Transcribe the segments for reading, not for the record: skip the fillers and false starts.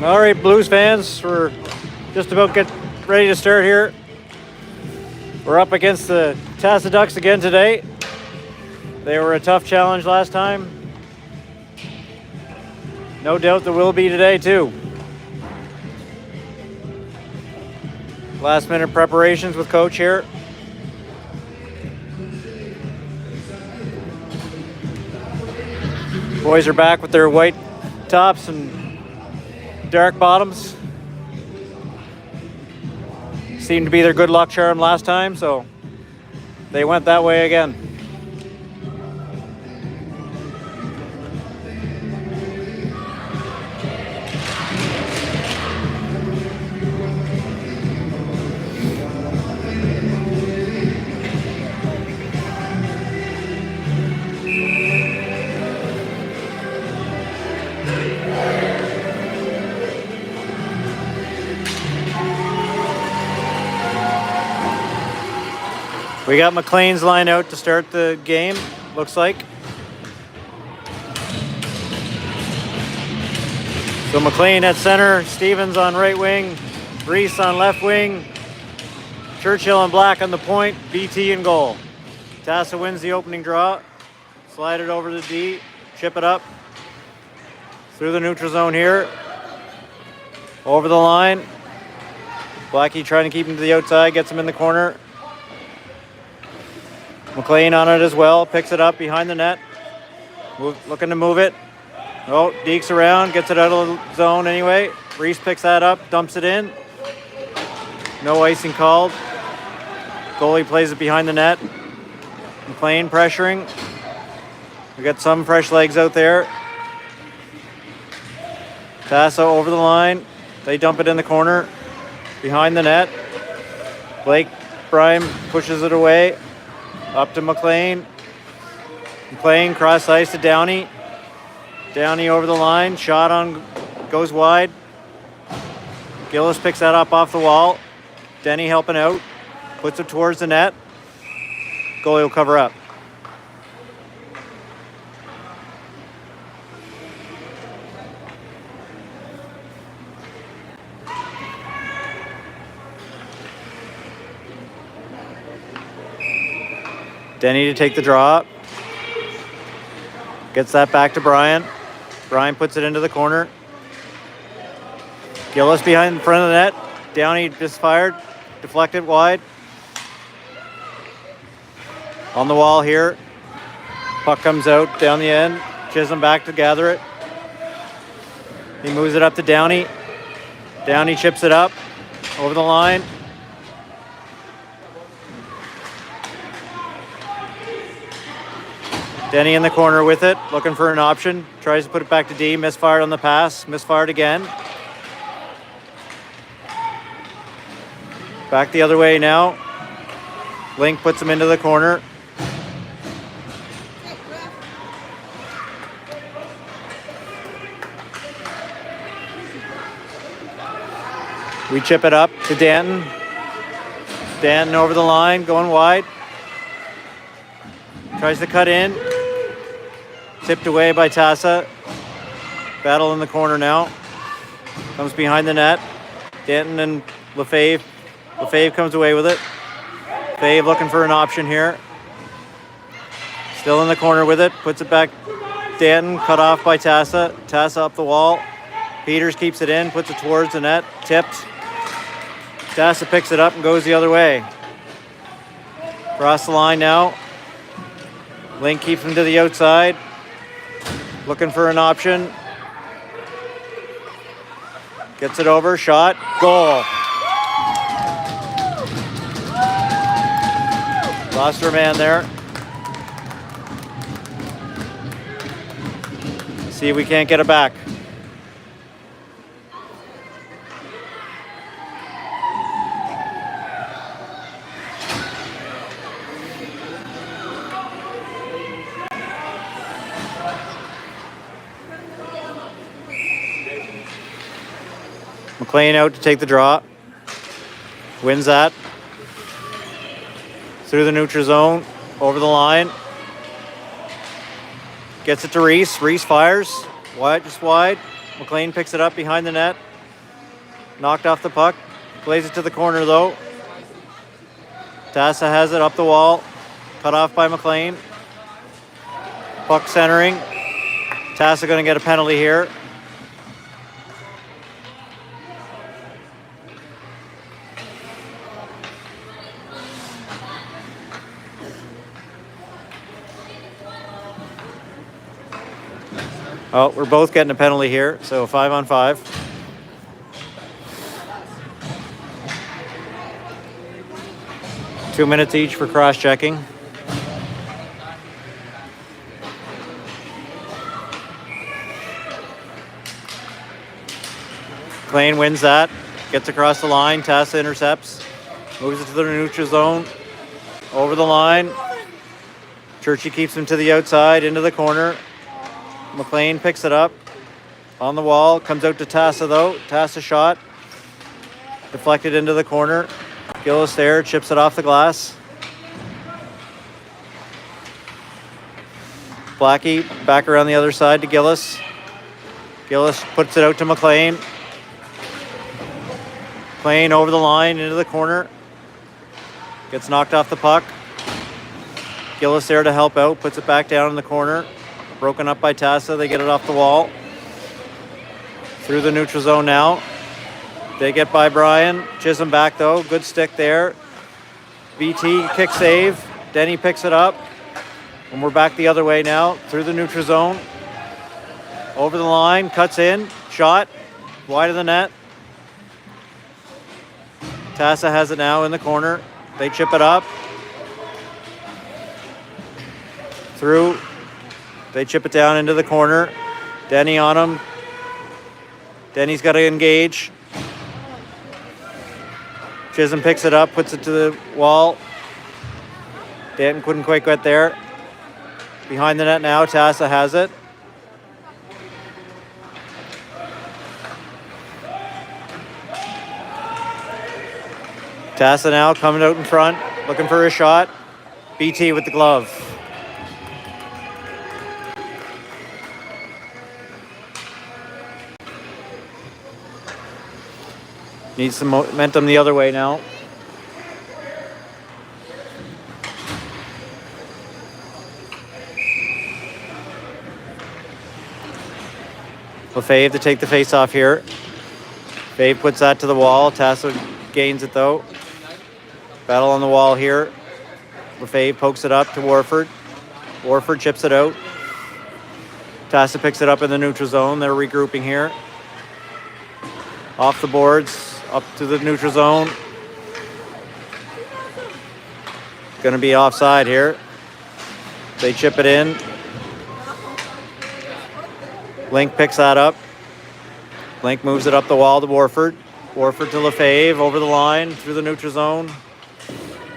All right, Blues fans, we're just about ready to start here. We're up against the Tasa Ducks again today. They were a tough challenge last time. No doubt there will be today too. Last minute preparations with coach here. Boys are back with their white tops and dark bottoms. Seemed to be their good luck charm last time, so they went that way again. We got McLean's line out to start the game, looks like. So McLean at center, Stevens on right wing, Reese on left wing, Churchill and Black on the point, BT in goal. Tasa wins the opening draw, slide it over to D, chip it up through the neutral zone here, over the line. Blackie trying to keep him to the outside, gets him in the corner. McLean on it as well, picks it up behind the net, looking to move it. Oh, dekes around, gets it out of the zone anyway. Reese picks that up, dumps it in. No icing called. Goalie plays it behind the net. McLean pressuring. We got some fresh legs out there. Tasa over the line. They dump it in the corner, behind the net. Blake Bryan pushes it away. Up to McLean. McLean cross ice to Downey. Downey over the line. Shot on, goes wide. Gillis picks that up off the wall. Denny helping out. Puts it towards the net. Goalie will cover up. Denny to take the draw. Gets that back to Brian. Brian puts it into the corner. Gillis behind in front of the net. Downey just fired. Deflected wide. On the wall here. Puck comes out down the end. Chisholm back to gather it. He moves it up to Downey. Downey chips it up over the line. Denny in the corner with it, looking for an option. Tries to put it back to D, misfired on the pass, misfired again. Back the other way now. Link puts him into the corner. We chip it up to Danton. Danton over the line, going wide. Tries to cut in. Tipped away by Tasa. Battle in the corner now. Comes behind the net. Danton and Lefebvre. Lefebvre comes away with it. Lefebvre looking for an option here. Still in the corner with it. Puts it back. Danton cut off by Tasa. Tasa up the wall. Peters keeps it in. Puts it towards the net. Tipped. Tasa picks it up and goes the other way. Cross the line now. Link keeps him to the outside. Looking for an option. Gets it over, shot, goal. Lost her man there. See if we can't get it back. McLean out to take the draw. Wins that. Through the neutral zone. Over the line. Gets it to Reese. Reese fires. Wide, just wide. McLean picks it up behind the net. Knocked off the puck. Plays it to the corner though. Tasa has it up the wall. Cut off by McLean. Puck centering. Tasa going to get a penalty here. Oh, we're both getting a penalty here, so 5-on-5. Two minutes each for cross-checking. McLean wins that, gets across the line, Tasa intercepts, moves it to the neutral zone, over the line. Churchy keeps him to the outside, into the corner. McLean picks it up on the wall, comes out to Tasa though. Tasa shot, deflected into the corner. Gillis there, chips it off the glass. Blackie back around the other side to Gillis. Gillis puts it out to McLean. McLean over the line into the corner. Gets knocked off the puck. Gillis there to help out, puts it back down in the corner. Broken up by Tasa, they get it off the wall. Through the neutral zone now. They get by Brian. Chisholm back though, good stick there. BT kick save. Denny picks it up. And we're back the other way now, through the neutral zone. Over the line, cuts in, shot, wide of the net. Tasa has it now in the corner. They chip it up. Through. They chip it down into the corner. Denny on him. Denny's got to engage. Chisholm picks it up, puts it to the wall. Danton couldn't quite get there. Behind the net now, Tasa has it. Tasa now coming out in front, looking for a shot. BT with the glove. Needs some momentum the other way now. Lefebvre to take the face off here. Lefebvre puts that to the wall. Tasa gains it though. Battle on the wall here. Lefebvre pokes it up to Warford. Warford chips it out. Tasa picks it up in the neutral zone. They're regrouping here. Off the boards. Up to the neutral zone. Going to be offside here. They chip it in. Link picks that up. Link moves it up the wall to Warford. Warford to Lefebvre over the line through the neutral zone.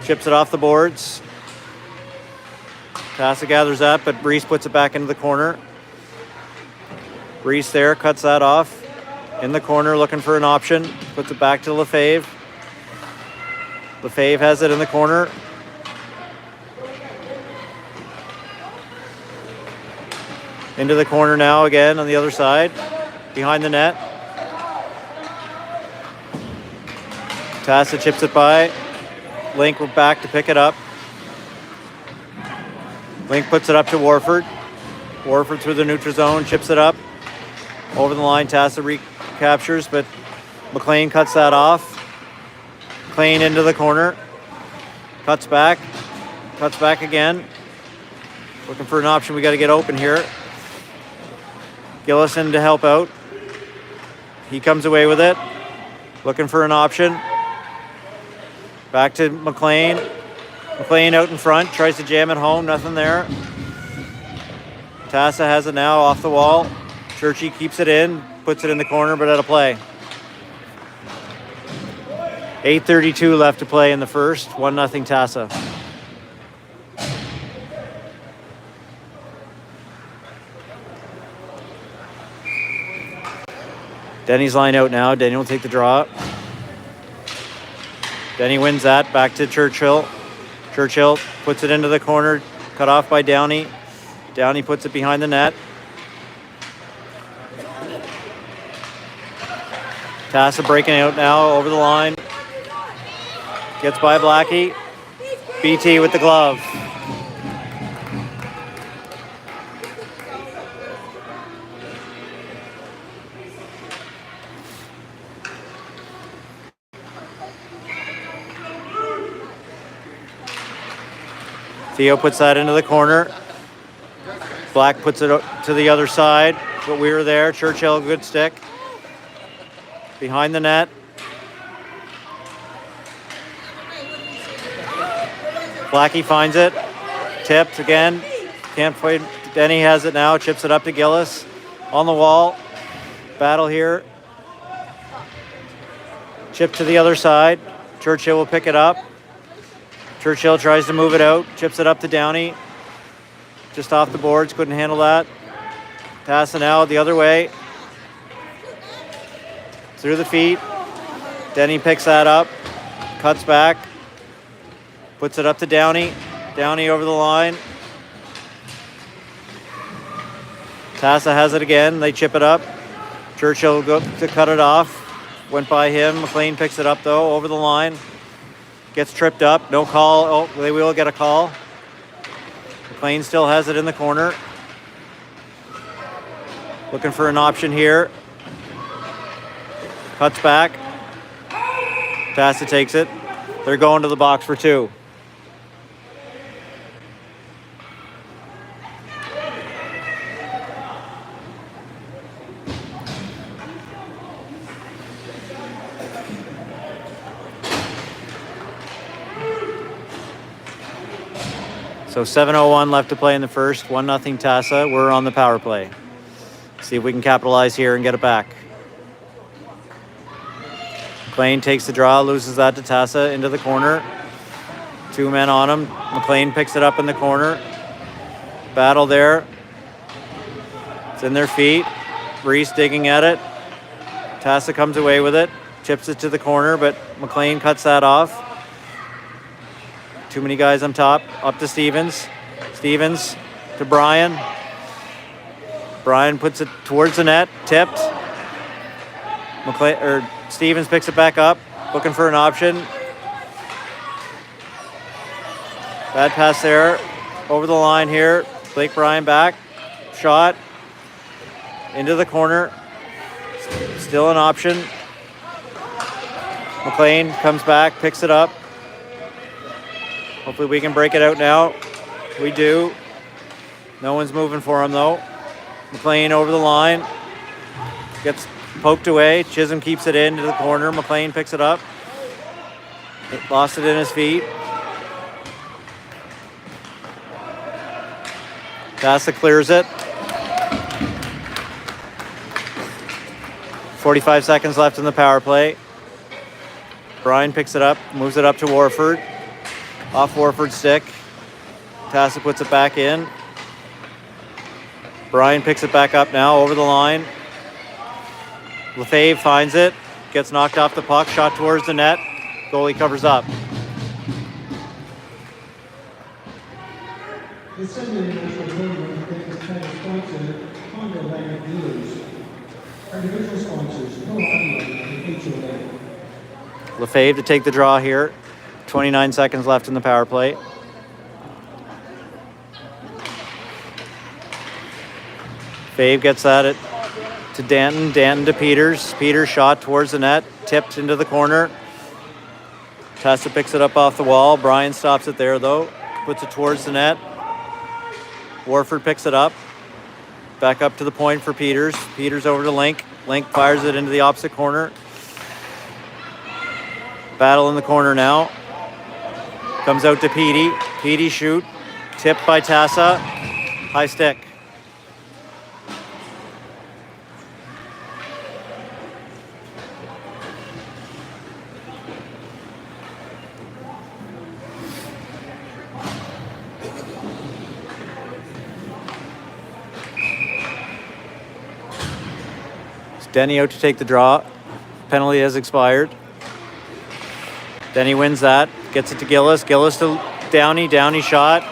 Chips it off the boards. Tasa gathers that, but Reese puts it back into the corner. Reese there cuts that off. In the corner, looking for an option. Puts it back to Lefebvre. Lefebvre has it in the corner. Into the corner now again on the other side. Behind the net. Tasa chips it by. Link back to pick it up. Link puts it up to Warford. Warford through the neutral zone, chips it up. Over the line, Tasa recaptures, but McLean cuts that off. McLean into the corner. Cuts back. cuts back again. Looking for an option. We got to get open here. Gillison to help out. He comes away with it. Looking for an option. Back to McLean. McLean out in front. Tries to jam it home. Nothing there. Tasa has it now off the wall. Churchy keeps it in. Puts it in the corner, but out of play. 8:32 left to play in the first. 1-0 Tasa. Denny's line out now. Denny will take the draw. Denny wins that. Back to Churchill. Churchill puts it into the corner. Cut off by Downey. Downey puts it behind the net. Tasa breaking out now over the line. Gets by Blackie. BT with the glove. Theo puts that into the corner. Black puts it to the other side, but we were there. Churchill, good stick. Behind the net. Blackie finds it. Tipped again. Can't find. Denny has it now. Chips it up to Gillis. On the wall. Battle here. Chip to the other side. Churchill will pick it up. Churchill tries to move it out. Chips it up to Downey. Just off the boards. Couldn't handle that. Tasa now the other way. Through the feet. Denny picks that up. Cuts back. Puts it up to Downey. Downey over the line. Tasa has it again. They chip it up. Churchill will go to cut it off. Went by him. McLean picks it up though. Over the line. Gets tripped up. No call. Oh, they will get a call. McLean still has it in the corner. Looking for an option here. Cuts back. Tasa takes it. They're going to the box for two. So 7:01 left to play in the first. 1-0 Tasa. We're on the power play. See if we can capitalize here and get it back. McLean takes the draw, loses that to Tasa into the corner. Two men on him. McLean picks it up in the corner. Battle there. It's in their feet. Reese digging at it. Tasa comes away with it. Chips it to the corner, but McLean cuts that off. Too many guys on top. Up to Stevens. Stevens to Brian. Brian puts it towards the net. Tipped. Stevens picks it back up. Looking for an option. Bad pass there. Over the line here. Blake Brian back. Shot. Into the corner. Still an option. McLean comes back. Picks it up. Hopefully we can break it out now. We do. No one's moving for him though. McLean over the line. Gets poked away. Chisholm keeps it into the corner. McLean picks it up. Lost it in his feet. Tasa clears it. 45 seconds left in the power play. Brian picks it up. Moves it up to Warford. Off Warford's stick. Tasa puts it back in. Brian picks it back up now over the line. Lefebvre finds it. Gets knocked off the puck. Shot towards the net. Goalie covers up. Lefebvre to take the draw here. 29 seconds left in the power play. Fave gets that to Danton. Danton to Peters. Peters shot towards the net. Tipped into the corner. Tasa picks it up off the wall. Brian stops it there though. puts it towards the net. Warford picks it up. Back up to the point for Peters. Peters over to Link. Link fires it into the opposite corner. Battle in the corner now. Comes out to Petey. Petey shoot. Tipped by Tasa. High stick. Denny out to take the draw. Penalty has expired. Denny wins that. Gets it to Gillis. Gillis to Downey. Downey shot.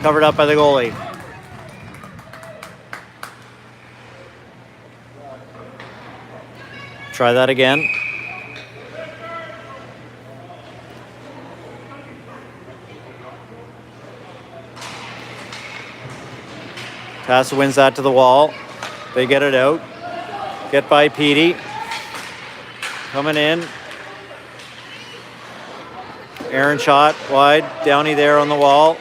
Covered up by the goalie. Try that again. Tasa wins that to the wall. They get it out. Get by Petey. Coming in. Aaron shot wide. Downey there on the wall.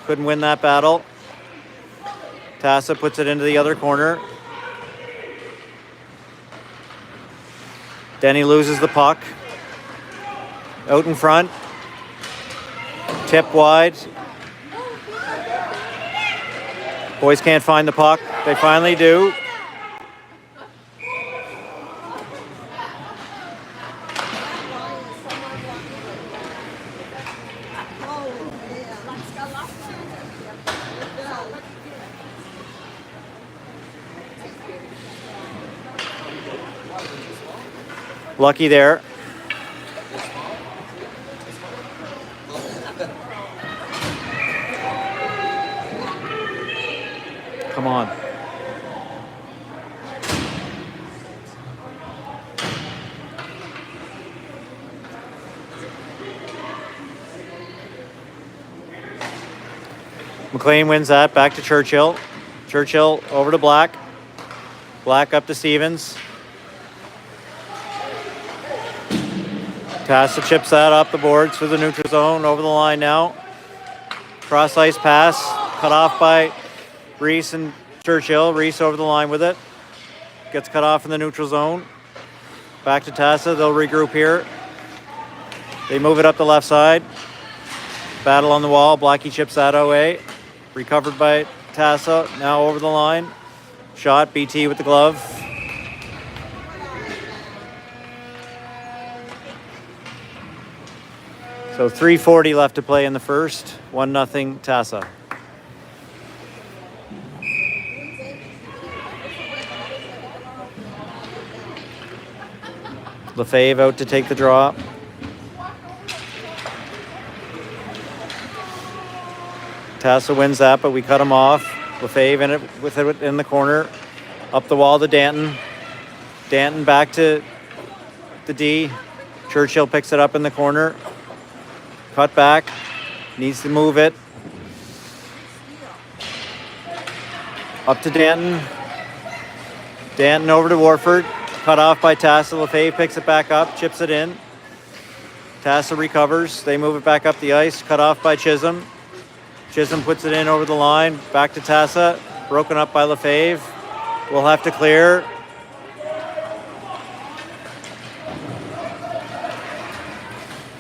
Couldn't win that battle. Tasa puts it into the other corner. Denny loses the puck. Out in front. Tip wide. Boys can't find the puck. They finally do. Lucky there. Come on. McLean wins that. Back to Churchill. Churchill over to Black. Black up to Stevens. Tasa chips that up the boards through the neutral zone. Over the line now. Cross ice pass. Cut off by Reese and Churchill. Reese over the line with it. Gets cut off in the neutral zone. Back to Tasa. They'll regroup here. They move it up the left side. Battle on the wall. Blackie chips that away. Recovered by Tasa. Now over the line. Shot. BT with the glove. So 3:40 left to play in the first. 1-0 Tasa. Lefebvre out to take the draw. Tasa wins that, but we cut him off. Lefebvre in it with it in the corner. Up the wall to Danton. Danton back to the D. Churchill picks it up in the corner. Cut back. Needs to move it. Up to Danton. Danton over to Warford. Cut off by Tasa. Lefebvre picks it back up. Chips it in. Tasa recovers. They move it back up the ice. Cut off by Chisholm. Chisholm puts it in over the line. Back to Tasa. Broken up by Lefebvre. We'll have to clear.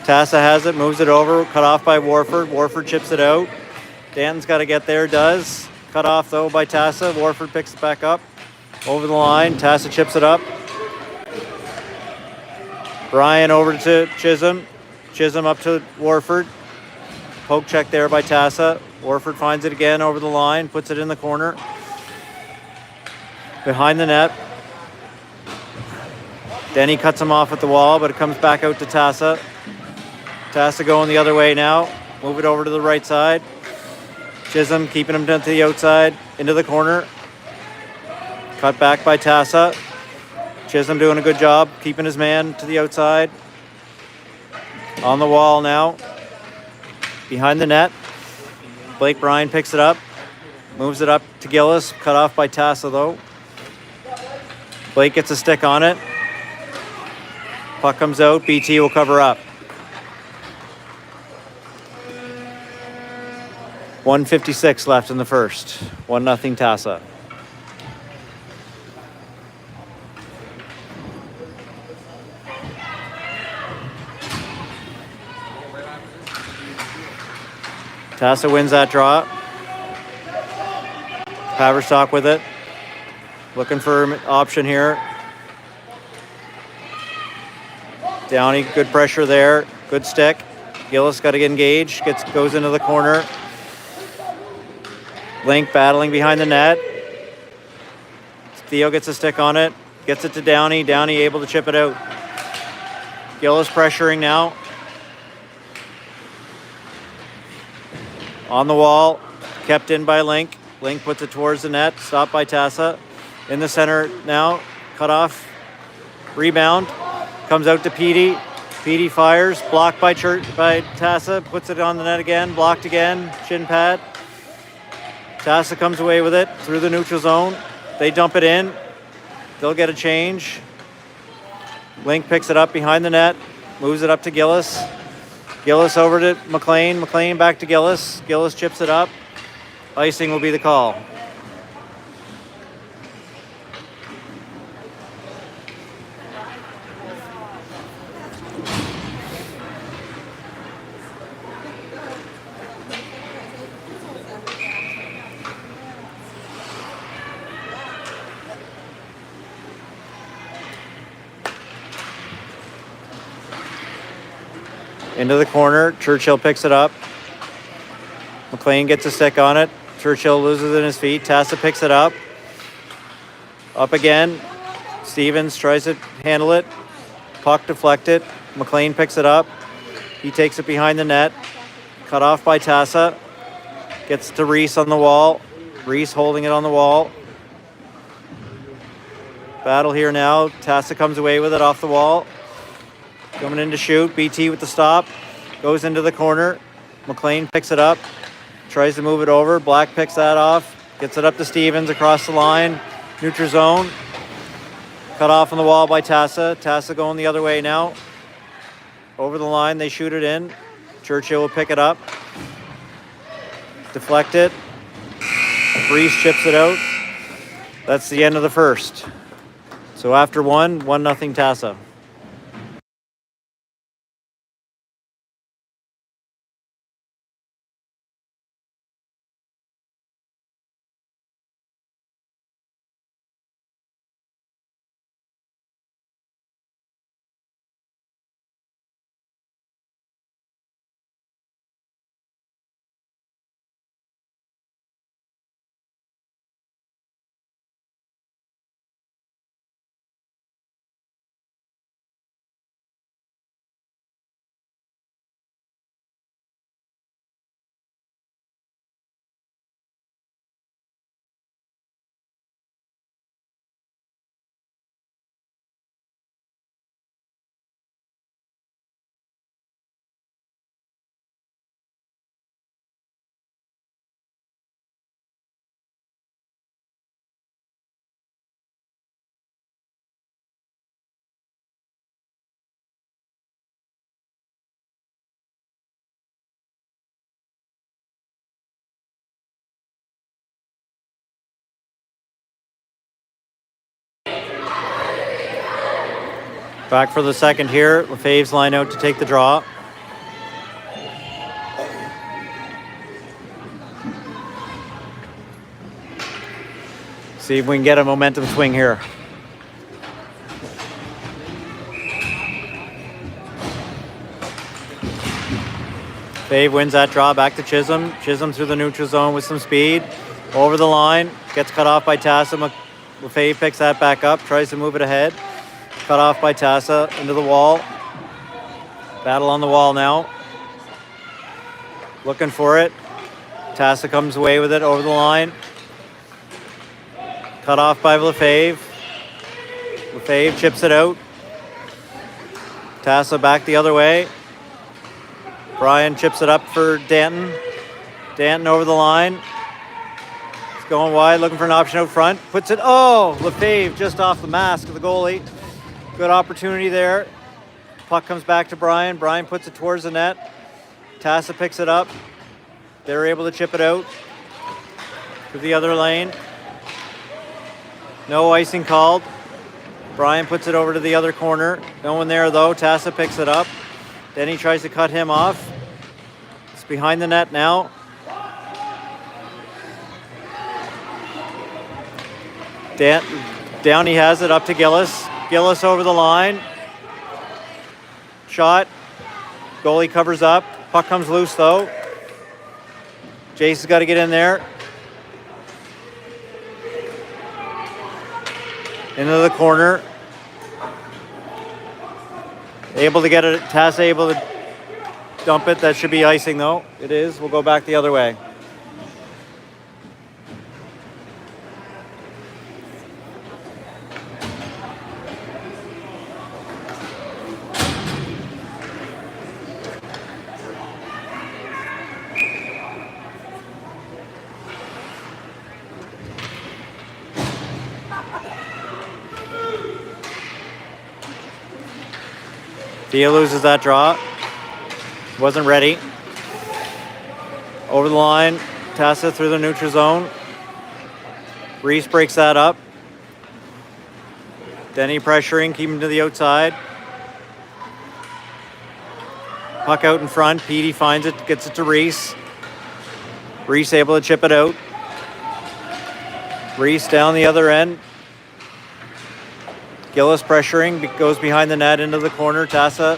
Tasa has it, moves it over, cut off by Warford. Warford chips it out. Danton's got to get there, does. Cut off, though, by Tasa. Warford picks it back up. Over the line, Tasa chips it up. Brian over to Chisholm. Chisholm up to Warford. Poke check there by Tasa. Warford finds it again over the line, puts it in the corner. Behind the net. Denny cuts him off at the wall, but it comes back out to Tasa. Tasa going the other way now. Move it over to the right side. Chisholm keeping him down to the outside. Into the corner. Cut back by Tasa. Chisholm doing a good job keeping his man to the outside. On the wall now. Behind the net. Blake Bryan picks it up. Moves it up to Gillis. Cut off by Tasa though. Blake gets a stick on it. Puck comes out. BT will cover up. 1:56 left in the first. 1-0 Tasa. Tasa wins that draw. Haverstock with it. Looking for an option here. Downey, good pressure there. Good stick. Gillis got to get engaged. Goes into the corner. Link battling behind the net. Theo gets a stick on it. Gets it to Downey. Downey able to chip it out. Gillis pressuring now. On the wall. Kept in by Link. Link puts it towards the net. Stopped by Tasa. In the center now. Cut off. Rebound. Comes out to Petey. Petey fires. Blocked by Tasa. Puts it on the net again. Blocked again. Shin pad. Tasa comes away with it through the neutral zone. They dump it in. They'll get a change. Link picks it up behind the net. Moves it up to Gillis. Gillis over to McLean. McLean back to Gillis. Gillis chips it up. Icing will be the call. Into the corner. Churchill picks it up. McLean gets a stick on it. Churchill loses it in his feet. Tasa picks it up. Up again. Stevens tries to handle it. Puck deflected. McLean picks it up. He takes it behind the net. Cut off by Tasa. Gets to Reese on the wall. Reese holding it on the wall. Battle here now. Tasa comes away with it off the wall. Coming in to shoot. BT with the stop. Goes into the corner. McLean picks it up. Tries to move it over. Black picks that off. Gets it up to Stevens across the line. Neutral zone. Cut off on the wall by Tasa. Tasa going the other way now. Over the line. They shoot it in. Churchill will pick it up. Deflect it. Reese chips it out. That's the end of the first. So after 1-0 Tasa. Back for the second here. Lefebvre's line out to take the draw. See if we can get a momentum swing here. Lefebvre wins that draw. Back to Chisholm. Chisholm through the neutral zone with some speed. Over the line. Gets cut off by Tasa. Lefebvre picks that back up. Tries to move it ahead. Cut off by Tasa into the wall. Battle on the wall now. Looking for it. Tasa comes away with it over the line. Cut off by Lefebvre. Lefebvre chips it out. Tasa back the other way. Brian chips it up for Danton. Danton over the line. It's going wide, looking for an option out front. Puts it, Lefebvre just off the mask of the goalie. Good opportunity there. Puck comes back to Brian. Brian puts it towards the net. Tasa picks it up. They're able to chip it out to the other lane. No icing called. Brian puts it over to the other corner. No one there though. Tasa picks it up. Then he tries to cut him off. It's behind the net now. Down he has it up to Gillis. Gillis over the line. Shot. Goalie covers up. Puck comes loose though. Jace has got to get in there. Into the corner. Able to get it. Tasa able to dump it. That should be icing though. It is. We'll go back the other way. Dia loses that draw. Wasn't ready. Over the line. Tasa through the neutral zone. Reese breaks that up. Denny pressuring, keep him to the outside. Puck out in front. Petey finds it, gets it to Reese. Reese able to chip it out. Reese down the other end. Gillis pressuring, goes behind the net into the corner. Tasa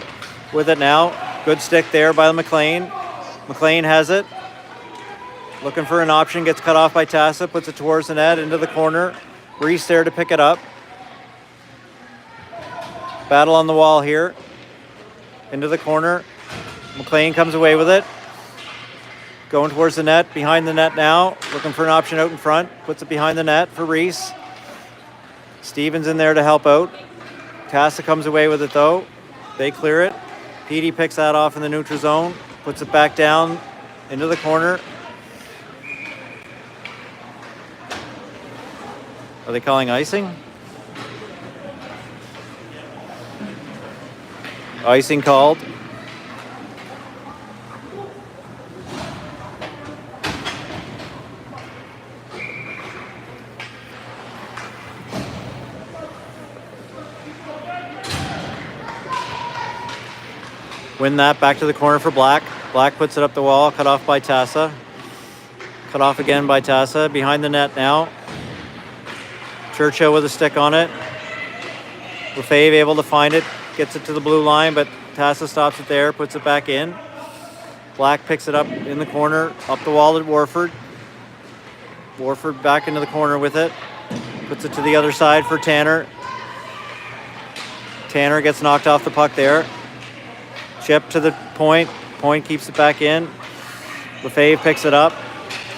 with it now. Good stick there by McLean. McLean has it. Looking for an option, gets cut off by Tasa, puts it towards the net into the corner. Reese there to pick it up. Battle on the wall here. Into the corner. McLean comes away with it. Going towards the net, behind the net now. Looking for an option out in front. Puts it behind the net for Reese. Stevens in there to help out. Tasa comes away with it though. They clear it. Petey picks that off in the neutral zone. Puts it back down into the corner. Are they calling icing? Icing called. Win that back to the corner for Black. Black puts it up the wall, cut off by Tasa. Cut off again by Tasa. Behind the net now. Churchill with a stick on it. Lefebvre able to find it. Gets it to the blue line, but Tasa stops it there, puts it back in. Black picks it up in the corner, up the wall at Warford. Warford back into the corner with it. Puts it to the other side for Tanner. Tanner gets knocked off the puck there. Chip to the point. Point keeps it back in. Lefebvre picks it up.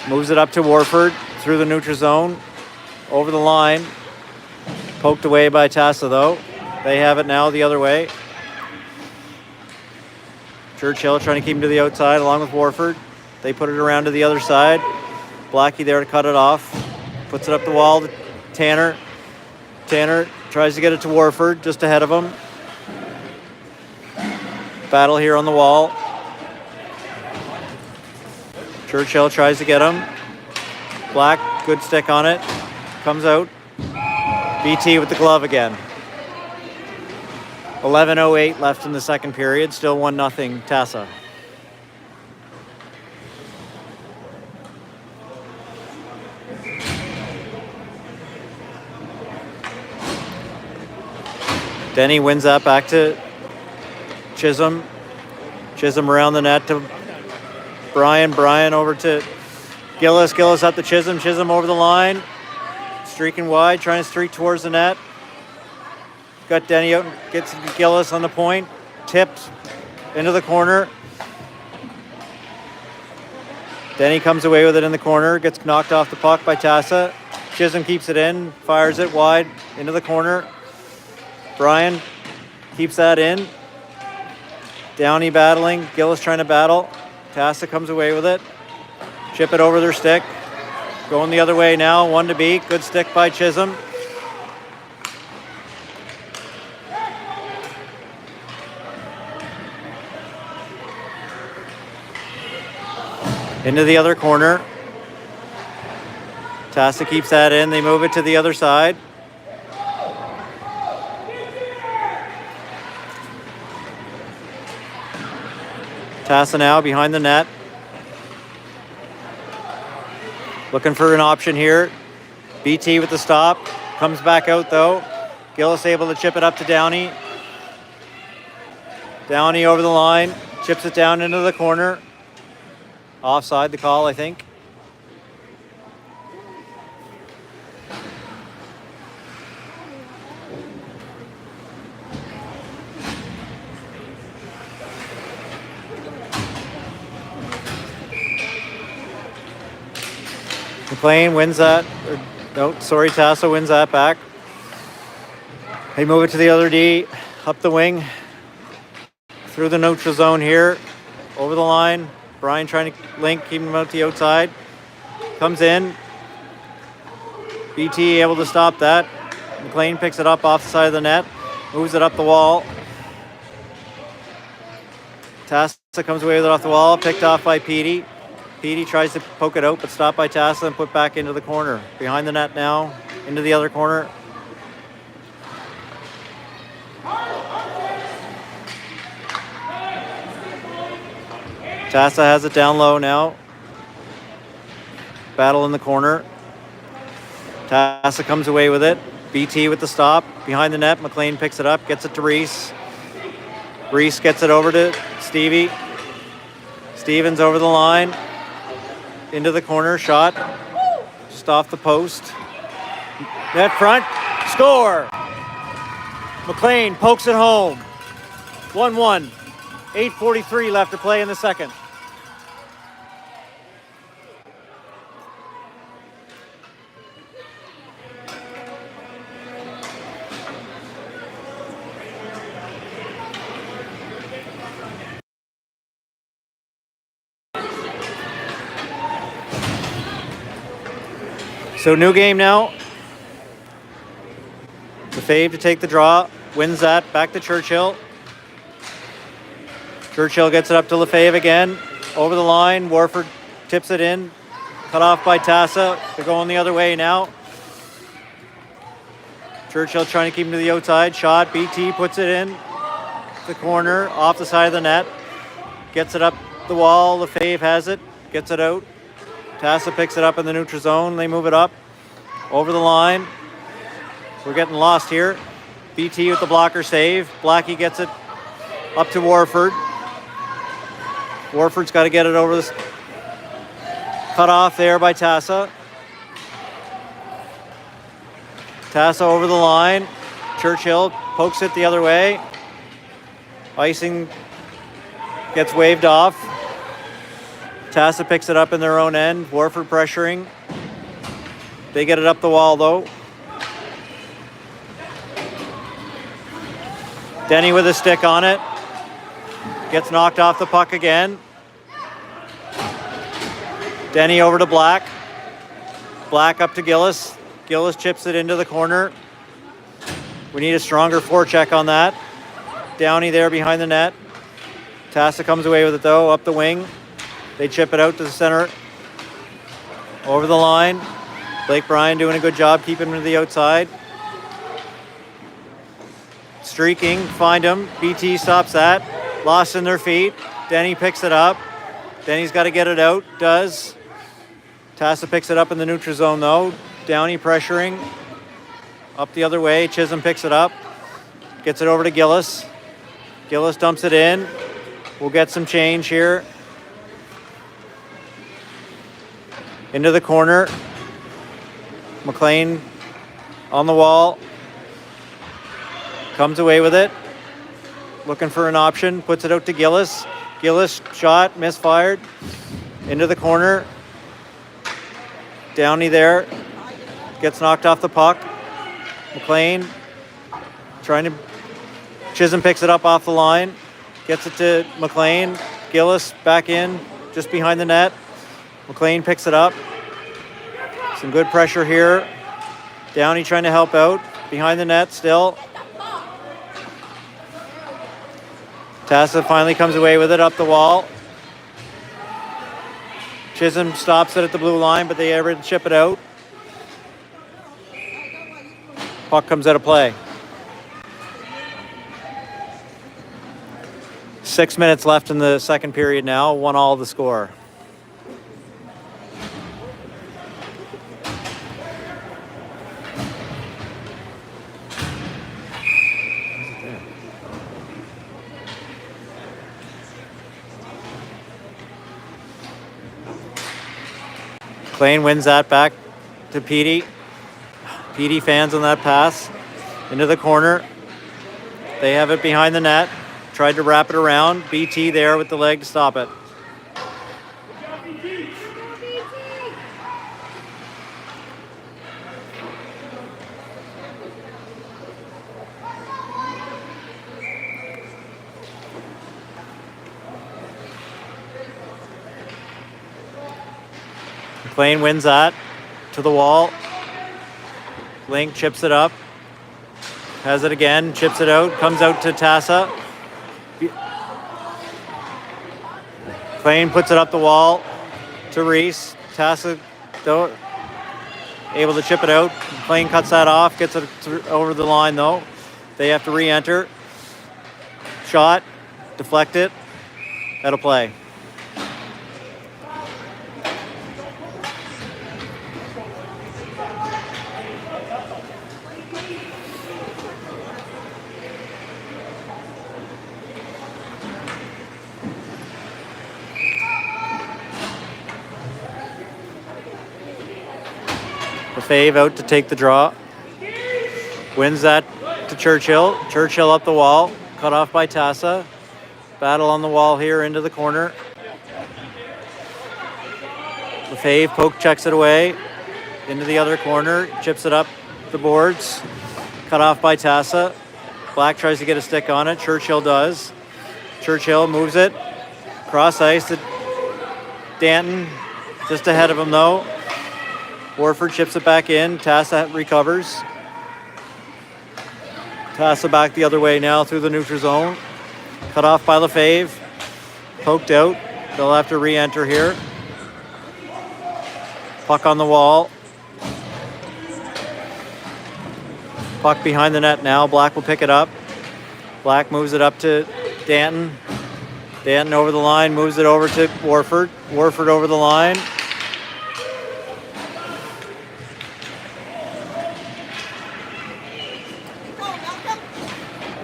Moves it up to Warford through the neutral zone. Over the line. Poked away by Tasa though. They have it now the other way. Churchill trying to keep him to the outside along with Warford. They put it around to the other side. Blackie there to cut it off. Puts it up the wall to Tanner. Tanner tries to get it to Warford just ahead of him. Battle here on the wall. Churchill tries to get him. Black, good stick on it. Comes out. BT with the glove again. 11:08 left in the second period. Still 1-0 Tasa. Denny wins that back to Chisholm. Chisholm around the net to Brian. Brian over to Gillis. Gillis up to Chisholm. Chisholm over the line. Streaking wide, trying to streak towards the net. Got Denny out and gets Gillis on the point. Tipped into the corner. Denny comes away with it in the corner. Gets knocked off the puck by Tasa. Chisholm keeps it in. Fires it wide into the corner. Brian keeps that in. Downey battling. Gillis trying to battle. Tasa comes away with it. Chip it over their stick. Going the other way now. One to beat. Good stick by Chisholm. Into the other corner. Tasa keeps that in. They move it to the other side. Tasa now behind the net. Looking for an option here. BT with the stop. Comes back out though. Gillis able to chip it up to Downey. Downey over the line. Chips it down into the corner. Offside the call, I think. McLean wins that. Tasa wins that back. They move it to the other D. Up the wing. Through the neutral zone here. Over the line. Brian trying to link, keep him out the outside. Comes in. BT able to stop that. McLean picks it up off the side of the net. Moves it up the wall. Tasa comes away with it off the wall. Picked off by Petey. Petey tries to poke it out, but stopped by Tasa and put back into the corner. Behind the net now, into the other corner. Tasa has it down low now. Battle in the corner. Tasa comes away with it. BT with the stop. Behind the net, McLean picks it up, gets it to Reese. Reese gets it over to Stevie. Stevens over the line. Into the corner, shot. Just off the post. Net front, score! McLean pokes it home. 1-1. 8:43 left to play in the second. So new game now. Lefebvre to take the draw. Wins that. Back to Churchill. Churchill gets it up to Lefebvre again. Over the line. Warford tips it in. Cut off by Tasa. They're going the other way now. Churchill trying to keep him to the outside. Shot. BT puts it in. The corner. Off the side of the net. Gets it up the wall. Lefebvre has it. Gets it out. Tasa picks it up in the neutral zone. They move it up. Over the line. We're getting lost here. BT with the blocker save. Blackie gets it up to Warford. Warford's got to get it over this. Cut off there by Tasa. Tasa over the line. Churchill pokes it the other way. Icing gets waved off. Tasa picks it up in their own end. Warford pressuring. They get it up the wall though. Denny with a stick on it. Gets knocked off the puck again. Denny over to Black. Black up to Gillis. Gillis chips it into the corner. We need a stronger forecheck on that. Downey there behind the net. Tasa comes away with it though, up the wing. They chip it out to the center. Over the line. Blake Bryan doing a good job keeping him to the outside. Streaking, find him. BT stops that. Lost in their feet. Denny picks it up. Denny's got to get it out. Does. Tasa picks it up in the neutral zone though. Downey pressuring. Up the other way. Chisholm picks it up. Gets it over to Gillis. Gillis dumps it in. We'll get some change here. Into the corner. McLean on the wall. Comes away with it. Looking for an option. Puts it out to Gillis. Gillis shot. Misfired. Into the corner. Downey there. Gets knocked off the puck. McLean trying to... Chisholm picks it up off the line. Gets it to McLean. Gillis back in. Just behind the net. McLean picks it up. Some good pressure here. Downey trying to help out. Behind the net still. Tasa finally comes away with it up the wall. Chisholm stops it at the blue line, but they ever chip it out. Puck comes out of play. 6 minutes left in the second period now. 1-1 the score. McLean wins that back to Petey. Petey fans on that pass into the corner. They have it behind the net. Tried to wrap it around. BT there with the leg to stop it. McLean wins that to the wall. Link chips it up. Has it again, chips it out, comes out to Tasa. McLean puts it up the wall to Reese. Tasa, though, able to chip it out. McLean cuts that off, gets it over the line, though. They have to re-enter. Shot, deflect it, out of play. Fave out to take the draw. Wins that to Churchill. Churchill up the wall. Cut off by Tasa. Battle on the wall here into the corner. Lefebvre poke checks it away. Into the other corner. Chips it up the boards. Cut off by Tasa. Black tries to get a stick on it. Churchill does. Churchill moves it. Cross ice to Danton. Just ahead of him though. Warford chips it back in. Tasa recovers. Tasa back the other way now through the neutral zone. Cut off by Lefebvre. Poked out. They'll have to re-enter here. Puck on the wall. Puck behind the net now. Black will pick it up. Black moves it up to Danton. Danton over the line. Moves it over to Warford. Warford over the line.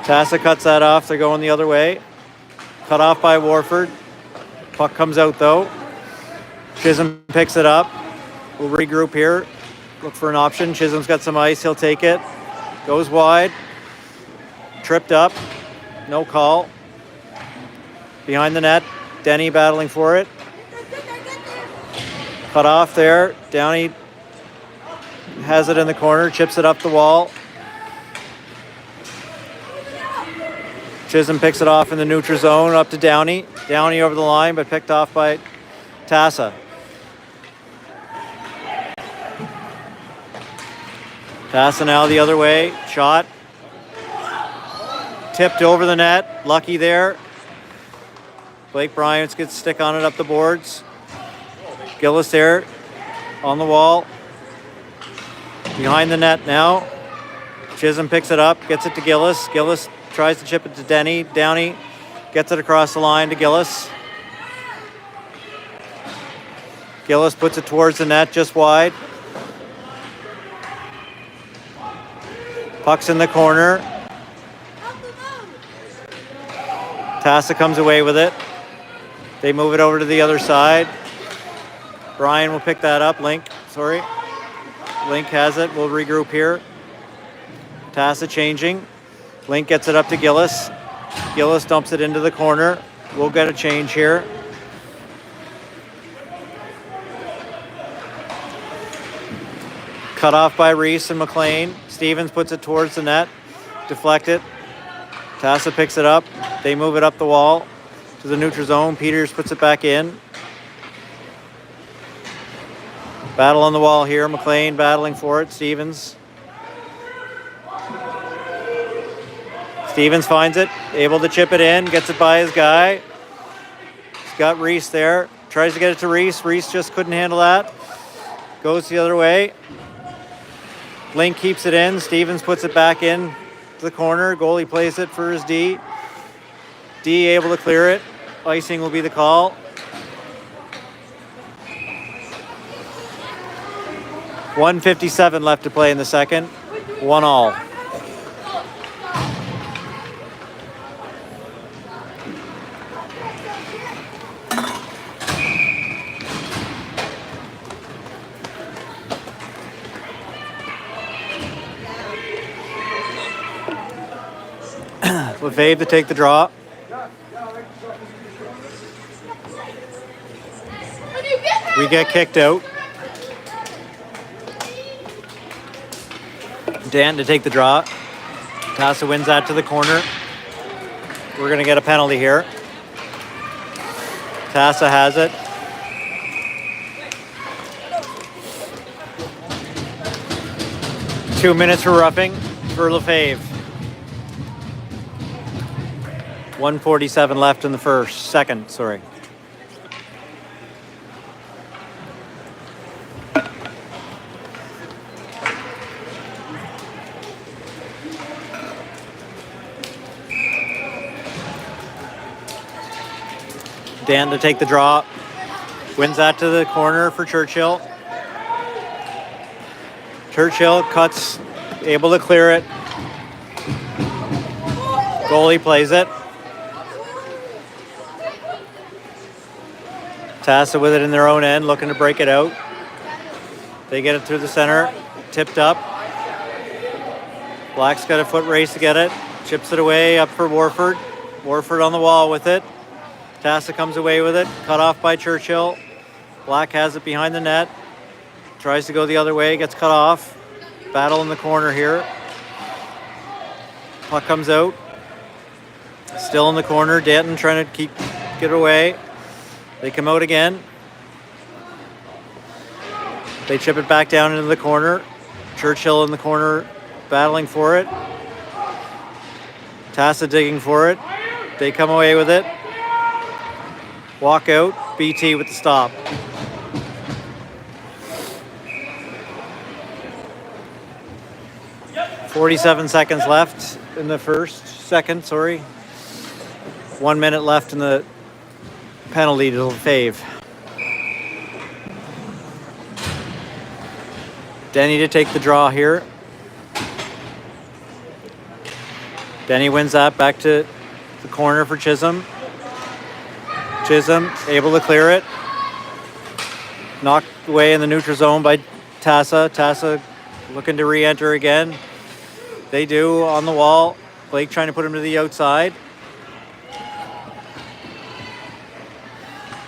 Tasa cuts that off. They're going the other way. Cut off by Warford. Puck comes out though. Chisholm picks it up. We'll regroup here. Look for an option. Chisholm's got some ice. He'll take it. Goes wide. Tripped up. No call. Behind the net. Denny battling for it. Cut off there. Downey has it in the corner. Chips it up the wall. Chisholm picks it off in the neutral zone up to Downey. Downey over the line, but picked off by Tasa. Tasa now the other way. Shot. Tipped over the net. Lucky there. Blake Bryant gets a stick on it up the boards. Gillis there on the wall. Behind the net now. Chisholm picks it up, gets it to Gillis. Gillis tries to chip it to Denny. Downey gets it across the line to Gillis. Gillis puts it towards the net, just wide. Puck's in the corner. Tasa comes away with it. They move it over to the other side. Brian will pick that up. Link has it. We'll regroup here. Tasa changing. Link gets it up to Gillis. Gillis dumps it into the corner. We'll get a change here. Cut off by Reese and McLean. Stevens puts it towards the net. Deflect it. Tasa picks it up. They move it up the wall to the neutral zone. Peters puts it back in. Battle on the wall here. McLean battling for it. Stevens finds it, able to chip it in, gets it by his guy. He's got Reese there, tries to get it to Reese. Reese just couldn't handle that. Goes the other way. Link keeps it in. Stevens puts it back in to the corner. Goalie plays it for his D. D able to clear it. Icing will be the call. .157 left to play in the second. 1-1. Lefebvre to take the draw. We get kicked out. Dan to take the draw. Tasa wins that to the corner. We're going to get a penalty here. Tasa has it. Two minutes for roughing for Lefebvre. 1:47 left in the second. Dan to take the draw. Wins that to the corner for Churchill. Churchill cuts, able to clear it. Goalie plays it. Tasa with it in their own end, looking to break it out. They get it through the center, tipped up. Black's got a foot race to get it. Chips it away up for Warford. Warford on the wall with it. Tasa comes away with it, cut off by Churchill. Black has it behind the net. Tries to go the other way, gets cut off. Battle in the corner here. Puck comes out. Still in the corner. Danton trying to get it away. They come out again. They chip it back down into the corner. Churchill in the corner battling for it. Tasa digging for it. They come away with it. Walk out. BT with the stop. Yep. 47 seconds left in the second. 1 minute left in the penalty to Lefebvre. Denny to take the draw here. Denny wins that back to the corner for Chisholm. Chisholm able to clear it. Knocked away in the neutral zone by Tasa. Tasa looking to re-enter again. They do on the wall. Blake trying to put him to the outside.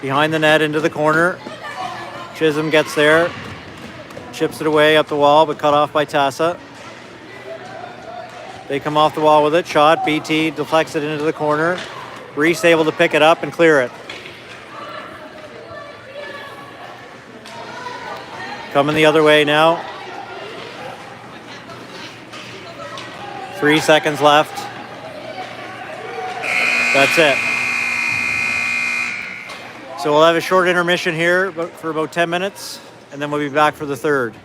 Behind the net into the corner. Chisholm gets there. Chips it away up the wall, but cut off by Tasa. They come off the wall with it. Shot. BT deflects it into the corner. Reese able to pick it up and clear it. Coming the other way now. 3 seconds left. That's it. So we'll have a short intermission here for about 10 minutes, and then we'll be back for the third.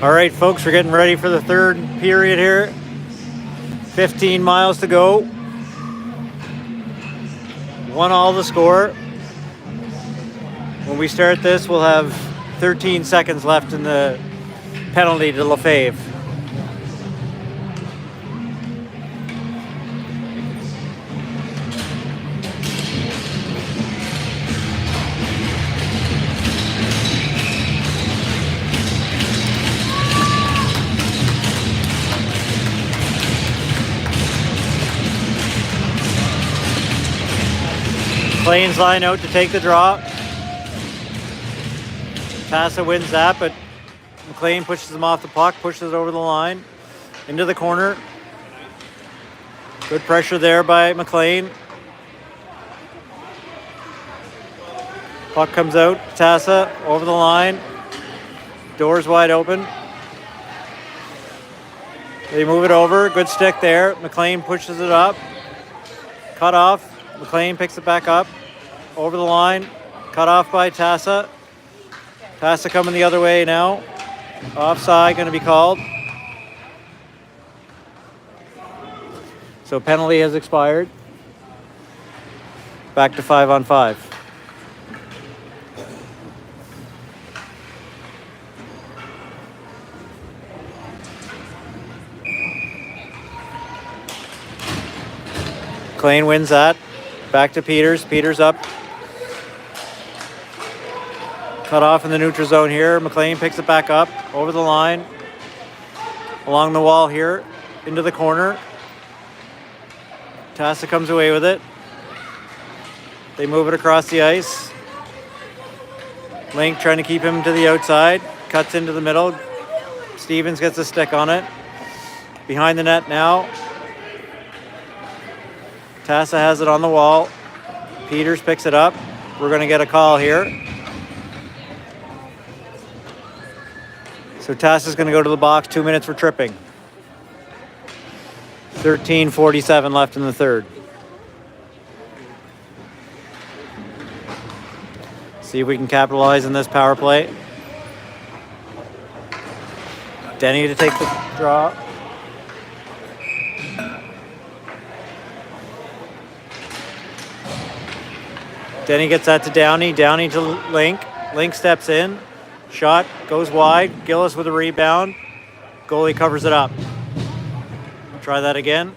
All right, folks, we're getting ready for the third period here. 15 miles to go. 1-all the score. When we start this, we'll have 13 seconds left in the penalty to Lefebvre. Plains line out to take the draw. Tasa wins that, but McLean pushes him off the puck, pushes it over the line, into the corner. Good pressure there by McLean. Puck comes out, Tasa over the line. Doors wide open. They move it over, good stick there. McLean pushes it up. Cut off. McLean picks it back up. Over the line. Cut off by Tasa. Tasa coming the other way now. Offside going to be called. So penalty has expired. Back to 5-on-5. McLean wins that. Back to Peters. Peters up. Cut off in the neutral zone here. McLean picks it back up. Over the line. Along the wall here. Into the corner. Tasa comes away with it. They move it across the ice. Link trying to keep him to the outside. Cuts into the middle. Stevens gets a stick on it. Behind the net now. Tasa has it on the wall. Peters picks it up. We're going to get a call here. So Tasa's going to go to the box. 2 minutes for tripping. 13:47 left in the third. See if we can capitalize on this power play. Denny to take the draw. Denny gets that to Downey. Downey to Link. Link steps in. Shot goes wide. Gillis with a rebound. Goalie covers it up. Try that again.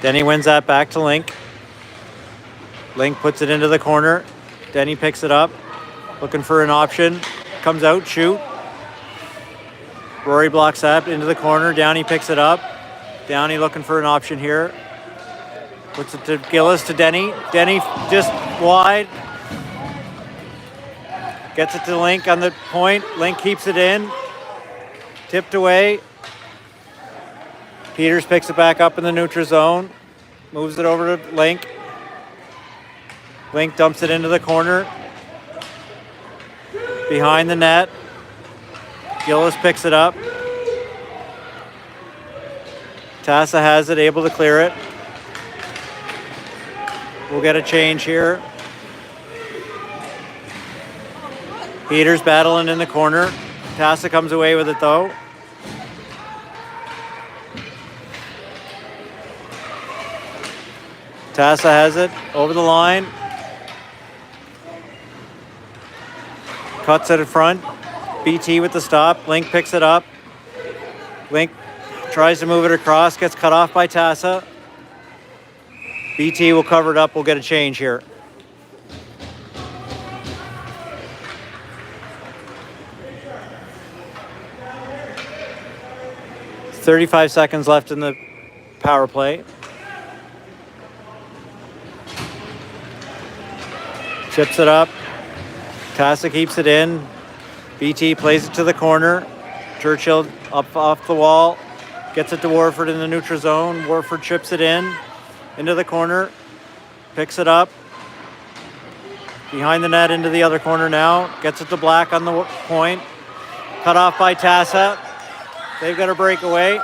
Denny wins that back to Link. Link puts it into the corner. Denny picks it up. Looking for an option. Comes out, shoot. Rory blocks that into the corner. Downey picks it up. Downey looking for an option here. Puts it to Gillis to Denny. Denny just wide. Gets it to Link on the point. Link keeps it in. Tipped away. Peters picks it back up in the neutral zone. Moves it over to Link. Link dumps it into the corner. Behind the net. Gillis picks it up. Tasa has it, able to clear it. We'll get a change here. Peters battling in the corner. Tasa comes away with it though. Tasa has it over the line. Cuts it in front. BT with the stop. Link picks it up. Link tries to move it across. Gets cut off by Tasa. BT will cover it up. We'll get a change here. .35 seconds left in the power play. Chips it up. Tasa keeps it in. BT plays it to the corner. Churchill up off the wall. Gets it to Warford in the neutral zone. Warford chips it in. Into the corner. Picks it up. Behind the net into the other corner now. Gets it to Black on the point. Cut off by Tasa. They've got a breakaway.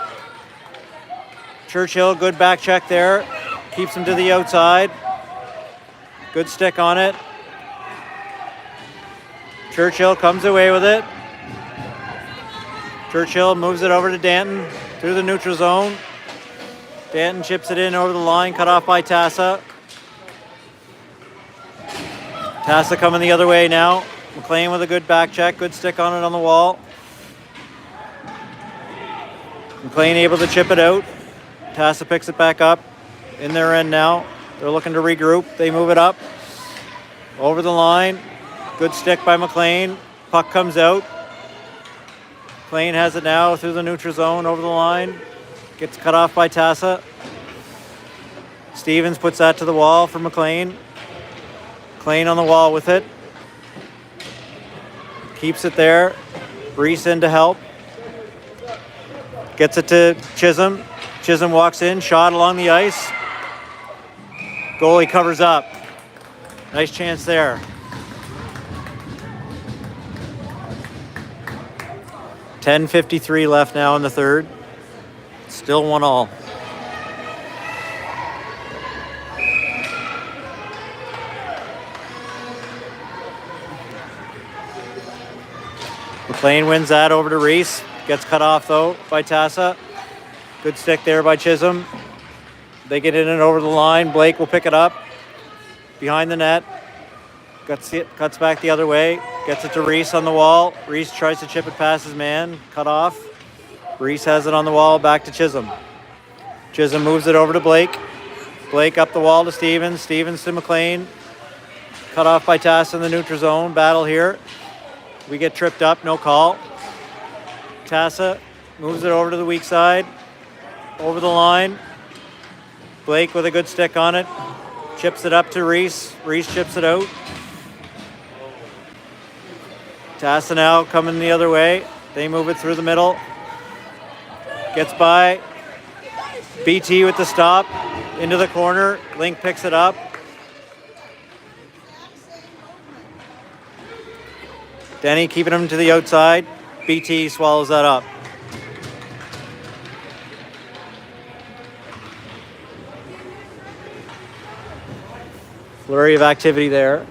Churchill, good back check there. keeps him to the outside. Good stick on it. Churchill comes away with it. Churchill moves it over to Danton through the neutral zone. Danton chips it in over the line, cut off by Tasa. Tasa coming the other way now. McLean with a good back check, good stick on it on the wall. McLean able to chip it out. Tasa picks it back up in their end now. They're looking to regroup. They move it up over the line. Good stick by McLean. Puck comes out. McLean has it now through the neutral zone over the line. Gets cut off by Tasa. Stevens puts that to the wall for McLean. McLean on the wall with it. Keeps it there. Reese in to help. Gets it to Chisholm. Chisholm walks in, shot along the ice. Goalie covers up. Nice chance there. .53 left now in the third. Still 1-1. McLean wins that over to Reese. Gets cut off though by Tasa. Good stick there by Chisholm. They get in and over the line. Blake will pick it up behind the net. Cuts back the other way. Gets it to Reese on the wall. Reese tries to chip it past his man. Cut off. Reese has it on the wall. Back to Chisholm. Chisholm moves it over to Blake. Blake up the wall to Stevens. Stevens to McLean. Cut off by Tasa in the neutral zone. Battle here. We get tripped up. No call. Tasa moves it over to the weak side. Over the line. Blake with a good stick on it. Chips it up to Reese. Reese chips it out. Tasa now coming the other way. They move it through the middle. Gets by. BT with the stop. Into the corner. Link picks it up. Denny keeping him to the outside. BT swallows that up. Flurry of activity there.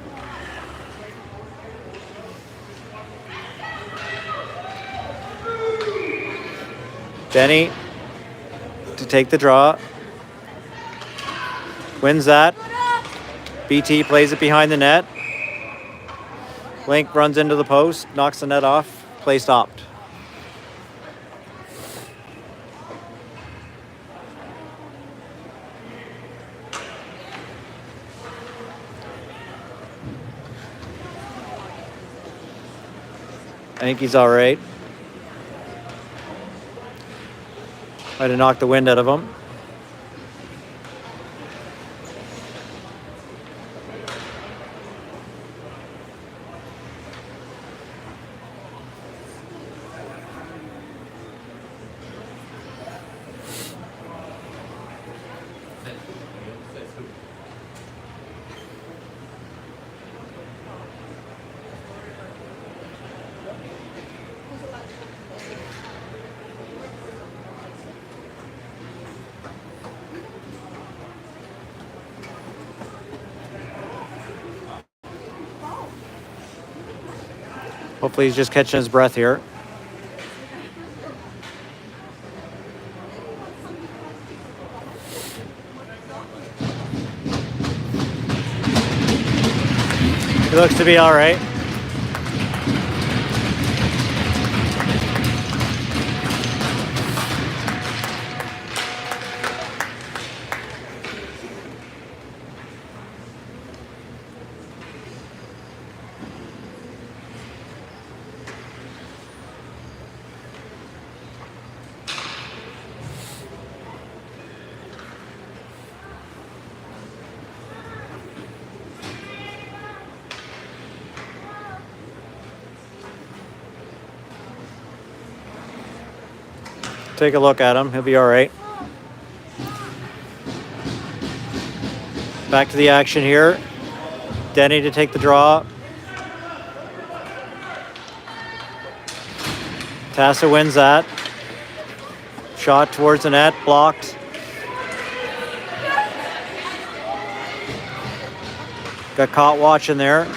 Denny to take the draw. Wins that. BT plays it behind the net. Link runs into the post, knocks the net off. Play stopped. I think he's all right. Might have knocked the wind out of him. Hopefully he's just catching his breath here. He looks to be all right. Take a look at him. He'll be all right. Back to the action here. Denny to take the draw. Tasa wins that. Shot towards the net. Blocked. Got caught watching there.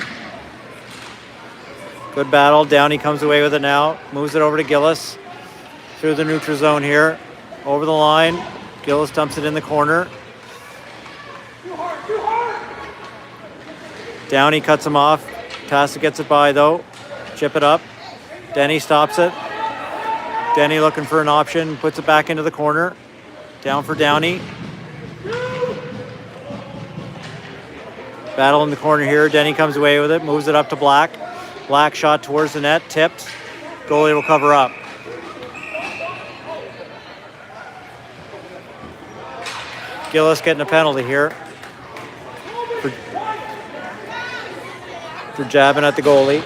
Good battle. Downey comes away with it now. Moves it over to Gillis. Through the neutral zone here. Over the line. Gillis dumps it in the corner. Downey cuts him off. Tasa gets it by though. Chip it up. Denny stops it. Denny looking for an option. Puts it back into the corner. Down for Downey. Battle in the corner here. Denny comes away with it. Moves it up to Black. Black shot towards the net. Tipped. Goalie will cover up. Gillis getting a penalty here for jabbing at the goalie.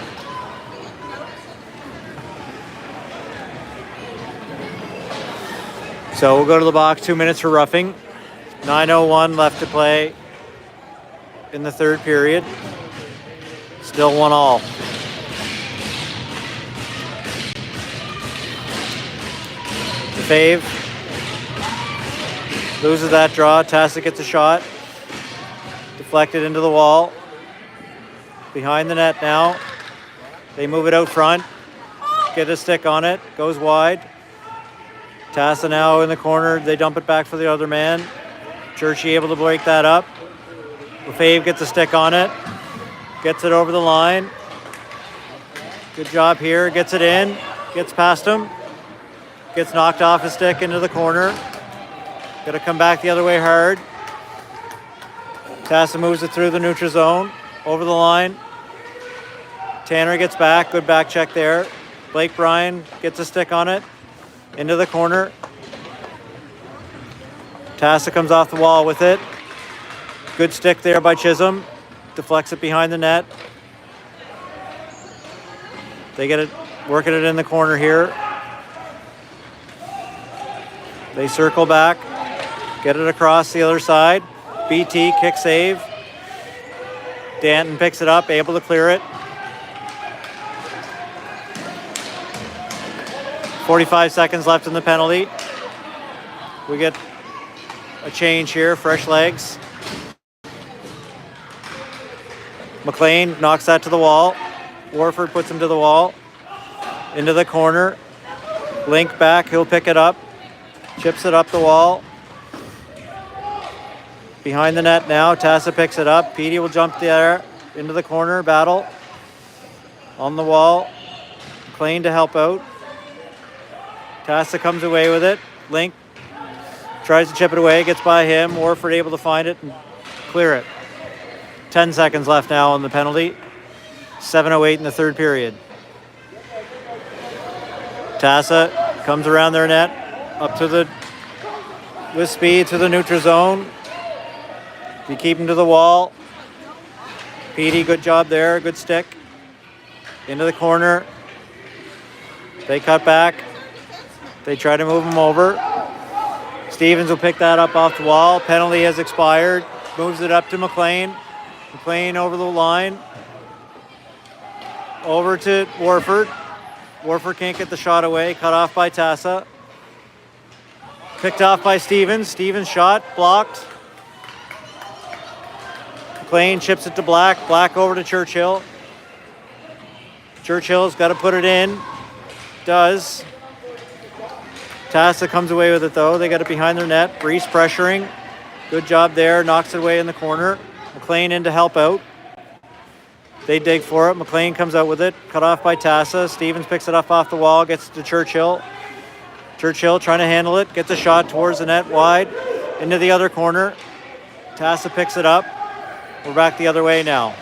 So we'll go to the box. 2 minutes for roughing. 9:01 left to play in the third period. Still 1-1. Fave loses that draw. Tasa gets a shot. Deflected into the wall. Behind the net now. They move it out front. Get a stick on it. Goes wide. Tasa now in the corner. They dump it back for the other man. Churchy able to break that up. Lefebvre gets a stick on it. Gets it over the line. Good job here. Gets it in. Gets past him. Gets knocked off his stick into the corner. Got to come back the other way hard. Tasa moves it through the neutral zone. Over the line. Tanner gets back. Good back check there. Blake Bryan gets a stick on it. Into the corner. Tasa comes off the wall with it. Good stick there by Chisholm. Deflects it behind the net. They get it, working it in the corner here. They circle back. Get it across the other side. BT kick save. Danton picks it up, able to clear it. 45 seconds left in the penalty. We get a change here, fresh legs. McLean knocks that to the wall. Warford puts him to the wall. Into the corner. Link back, he'll pick it up. Chips it up the wall. Behind the net now, Tasa picks it up. Petey will jump there into the corner, battle. On the wall. McLean to help out. Tasa comes away with it. Link tries to chip it away, gets by him. Warford able to find it and clear it. 10 seconds left now on the penalty. 7:08 in the third period. Tasa comes around their net, up to the, with speed to the neutral zone. You keep him to the wall. Petey, good job there, good stick. Into the corner. They cut back. They try to move him over. Stevens will pick that up off the wall. Penalty has expired. Moves it up to McLean. McLean over the line. Over to Warford. Warford can't get the shot away. Cut off by Tasa. Picked off by Stevens. Stevens shot. Blocked. McLean chips it to Black. Black over to Churchill. Churchill's got to put it in. Does. Tasa comes away with it though. They got it behind their net. Reese pressuring. Good job there. Knocks it away in the corner. McLean in to help out. They dig for it. McLean comes out with it. Cut off by Tasa. Stevens picks it up off the wall. Gets to Churchill. Churchill trying to handle it. Gets a shot towards the net wide. Into the other corner. Tasa picks it up. We're back the other way now.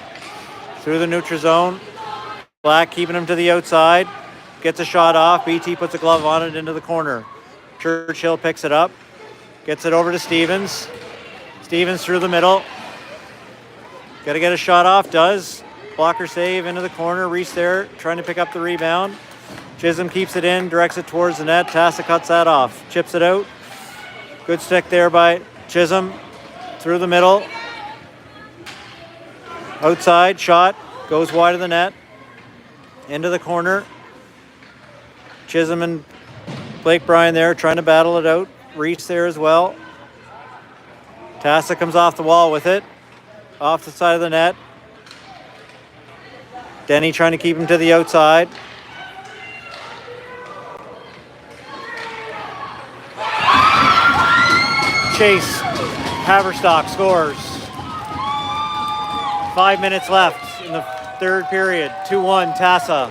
Through the neutral zone. Black keeping him to the outside. Gets a shot off. BT puts a glove on it into the corner. Churchill picks it up. Gets it over to Stevens. Stevens through the middle. Got to get a shot off. Does. Blocker save into the corner. Reese there trying to pick up the rebound. Chisholm keeps it in. Directs it towards the net. Tasa cuts that off. Chips it out. Good stick there by Chisholm. Through the middle. Outside. Shot. Goes wide of the net. Into the corner. Chisholm and Blake Bryan there trying to battle it out. Reese there as well. Tasa comes off the wall with it. Off the side of the net. Denny trying to keep him to the outside. Chase Haverstock scores. 5 minutes left in the third period. 2-1 Tasa.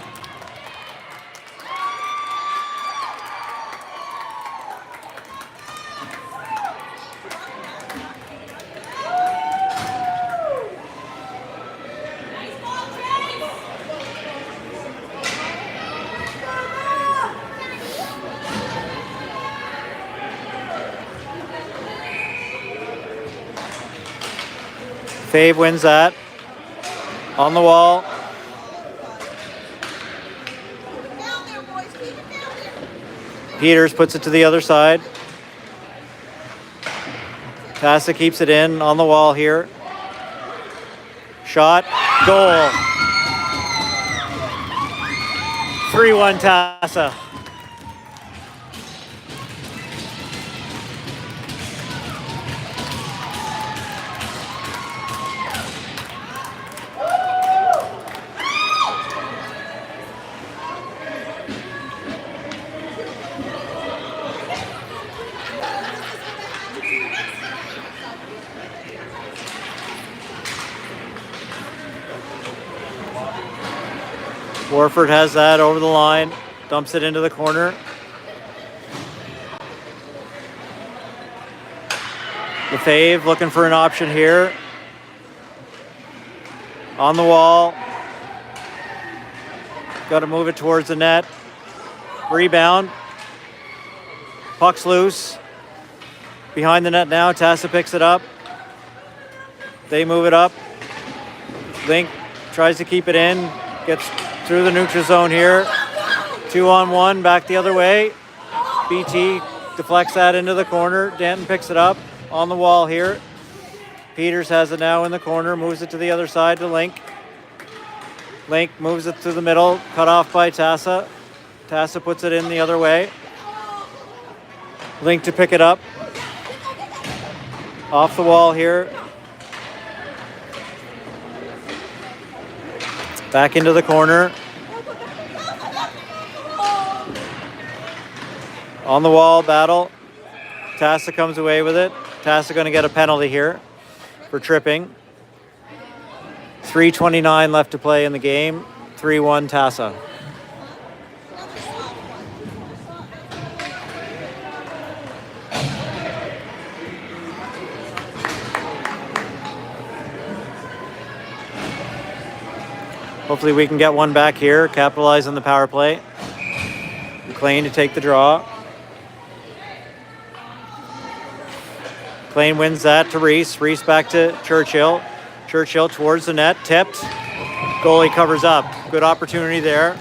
Fave wins that. On the wall. Peters puts it to the other side. Tasa keeps it in on the wall here. Shot. Goal. 3-1 Tasa. Warford has that over the line, dumps it into the corner. Lefebvre looking for an option here. On the wall. Got to move it towards the net. Rebound. Puck's loose. Behind the net now, Tasa picks it up. They move it up. Link tries to keep it in. Gets through the neutral zone here. 2-on-1, back the other way. BT deflects that into the corner. Danton picks it up on the wall here. Peters has it now in the corner, moves it to the other side to Link. Link moves it to the middle, cut off by Tasa. Tasa puts it in the other way. Link to pick it up. Off the wall here. Back into the corner. On the wall battle. Tasa comes away with it. Tasa going to get a penalty here for tripping. 3:29 left to play in the game. 3-1 Tasa. Hopefully we can get one back here, capitalize on the power play. McLean to take the draw. McLean wins that to Reese. Reese back to Churchill. Churchill towards the net, tipped. Goalie covers up. Good opportunity there.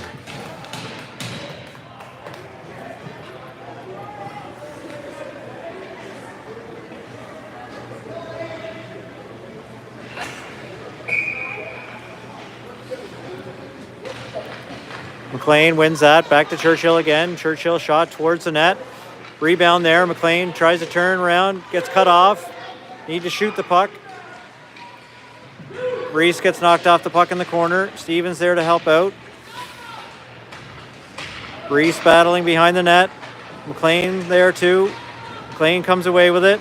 McLean wins that. Back to Churchill again. Churchill shot towards the net. Rebound there. McLean tries to turn around. Gets cut off. Need to shoot the puck. Reese gets knocked off the puck in the corner. Stevens there to help out. Reese battling behind the net. McLean there too. McLean comes away with it.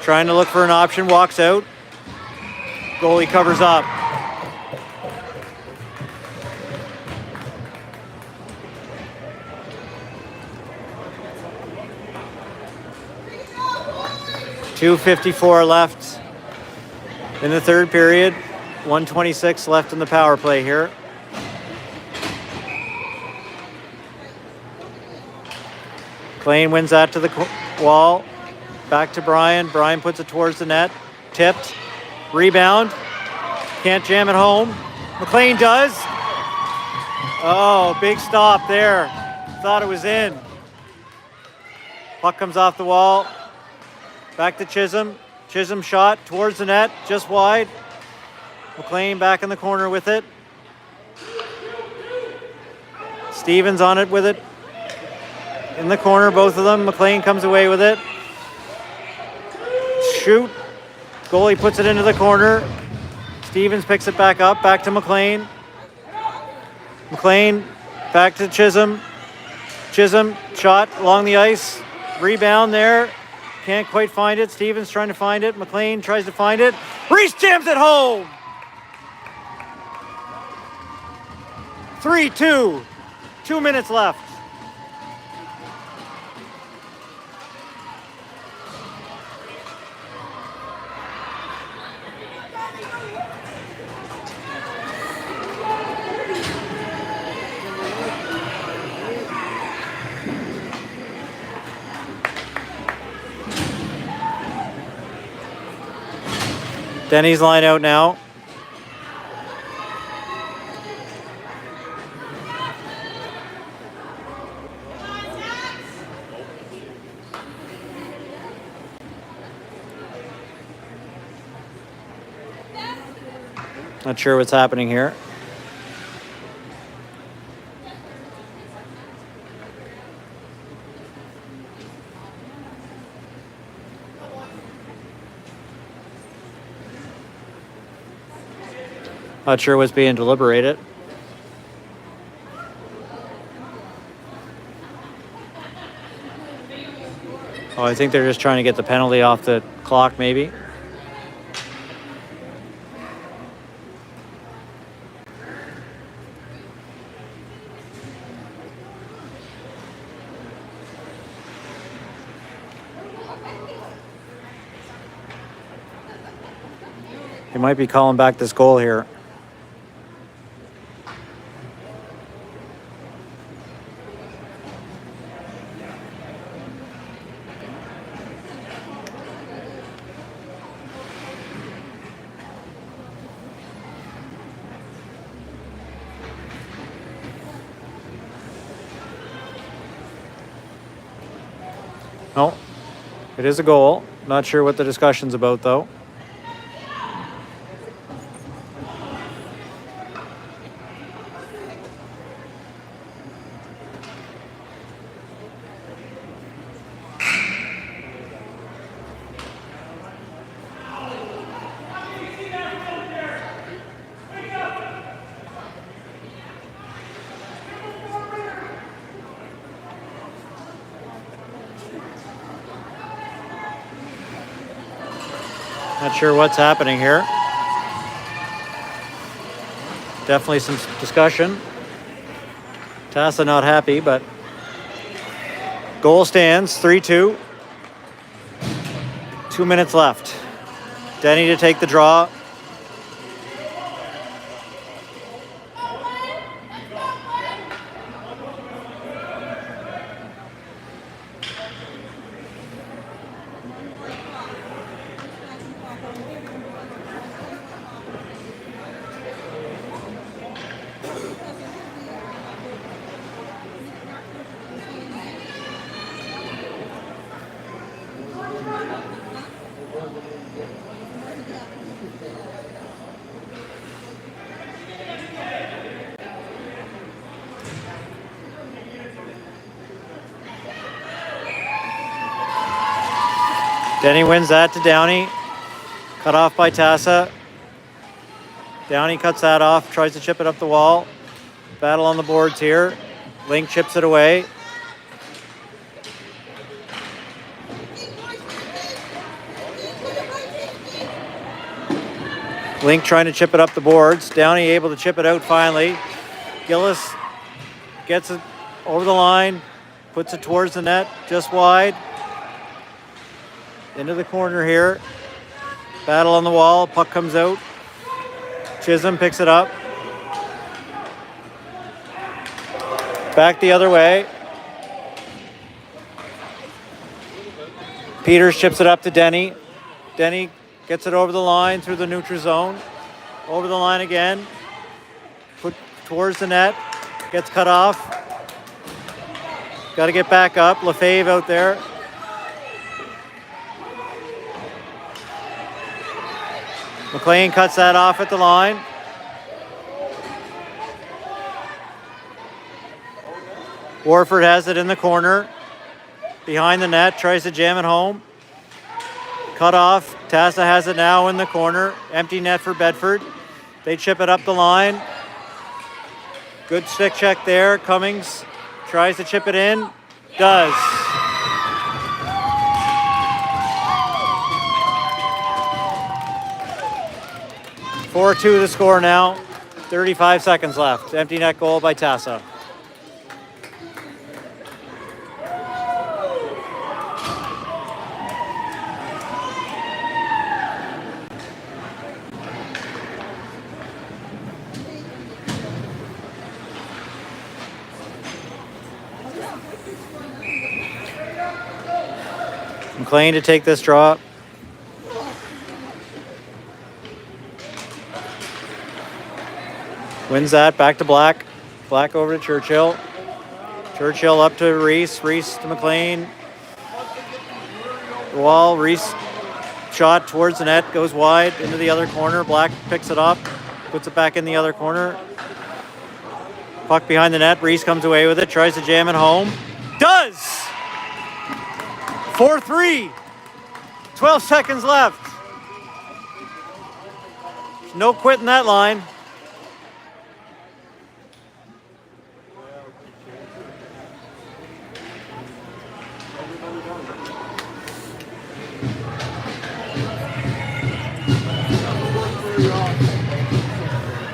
Trying to look for an option. Walks out. Goalie covers up. .254 left in the third period. 1:26 left in the power play here. McLean wins that to the wall. Back to Brian. Brian puts it towards the net. Tipped. Rebound. Can't jam it home. McLean does. Oh, big stop there. Thought it was in. Puck comes off the wall. Back to Chisholm. Chisholm shot towards the net, just wide. McLean back in the corner with it. Stevens on it with it. In the corner, both of them. McLean comes away with it. Shoot. Goalie puts it into the corner. Stevens picks it back up, back to McLean. McLean back to Chisholm. Chisholm shot along the ice. Rebound there. Can't quite find it. Stevens trying to find it. McLean tries to find it. Reese jams it home. 3-2. 2 minutes left. Denny's line out now. Not sure what's happening here. Not sure what's being deliberated. Oh, I think they're just trying to get the penalty off the clock, maybe. They might be calling back this goal here. No, it is a goal. Not sure what the discussion's about, though. Not sure what's happening here. Definitely some discussion. Tasa not happy, but goal stands 3-2. 2 minutes left. Denny to take the draw. Denny wins that to Downey. Cut off by Tasa. Downey cuts that off, tries to chip it up the wall. Battle on the boards here. Link chips it away. Link trying to chip it up the boards. Downey able to chip it out finally. Gillis gets it over the line, puts it towards the net, just wide. Into the corner here. Battle on the wall. Puck comes out. Chisholm picks it up. Back the other way. Peters chips it up to Denny. Denny gets it over the line through the neutral zone. Over the line again. Put towards the net. Gets cut off. Got to get back up. Lefebvre out there. McLean cuts that off at the line. Warford has it in the corner. Behind the net, tries to jam it home. Cut off. Tasa has it now in the corner. Empty net for Bedford. They chip it up the line. Good stick check there. Cummings tries to chip it in. Does. "4-2 the score now. 35 seconds left. Empty net goal by Tasa. McLean to take this draw. Wins that, back to Black. Black over to Churchill. Churchill up to Reese. Reese to McLean. The wall. Reese shot towards the net, goes wide into the other corner. Black picks it up, puts it back in the other corner. Puck behind the net. Reese comes away with it, tries to jam it home. Does! 4-3. 12 seconds left. No quitting that line.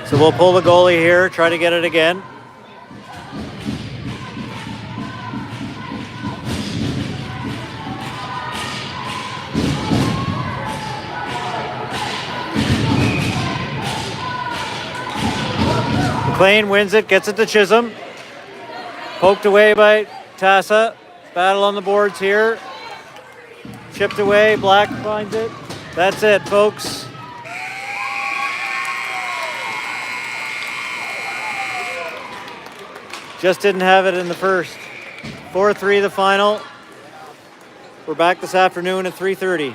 So we'll pull the goalie here, try to get it again. McLean wins it, gets it to Chisholm. Poked away by Tasa. Battle on the boards here. Chipped away, Black finds it. That's it, folks. Just didn't have it in the first. 4-3 the final. We're back this afternoon at 3:30.